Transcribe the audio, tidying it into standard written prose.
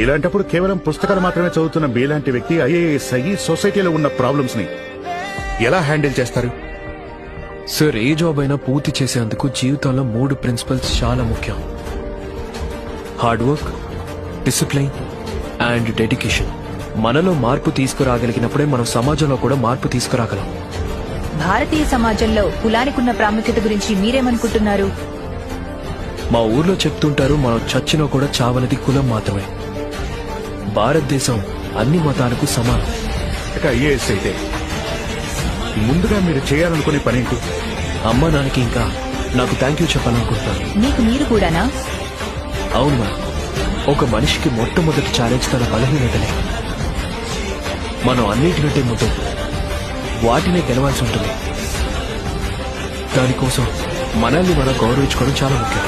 ఇలాంటప్పుడు కేవలం పుస్తకాలు మాత్రమే చదువుతున్న మీలాంటి వ్యక్తి ఐఏఎస్ అయ్యి సొసైటీలో ఉన్న ప్రాబ్లమ్స్ ని ఎలా హ్యాండిల్ చేస్తారు? సార్, ఏ జాబ్ అయినా పూర్తి చేసేందుకు జీవితంలో 3 ప్రిన్సిపల్స్ చాలా ముఖ్యం: hard work, discipline and dedication. మనలో మార్పు తీసుకురాగలిగినప్పుడే మనం సమాజంలో కూడా మార్పు తీసుకురాగలం. భారతీయ సమాజంలో కులానికున్న ప్రాముఖ్యత గురించి మీరేమనుకుంటున్నారు? మా ఊర్లో చెప్తుంటారు, మనం చచ్చినా కూడా చావనది కులం మాత్రమే. భారతదేశం అన్ని మతాలకు సమానం. ఐఏఎస్ అయితే ముందుగా మీరు చేయాలనుకునే పనేంటి? అమ్మా నాన్నకి ఇంకా నాకు థ్యాంక్ యూ చెప్పాలనుకుంటున్నాను. మీకు మీరు కూడానా? అవును మ్యామ్. ఒక మనిషికి మొట్టమొదటి ఛాలెంజ్ తన బలహీనతలే. మనం అన్నిటికంటే ముందు వాటినే గెలవాల్సి ఉంటుంది. దానికోసం మనల్ని మనం గౌరవించుకోవడం చాలా ముఖ్యం.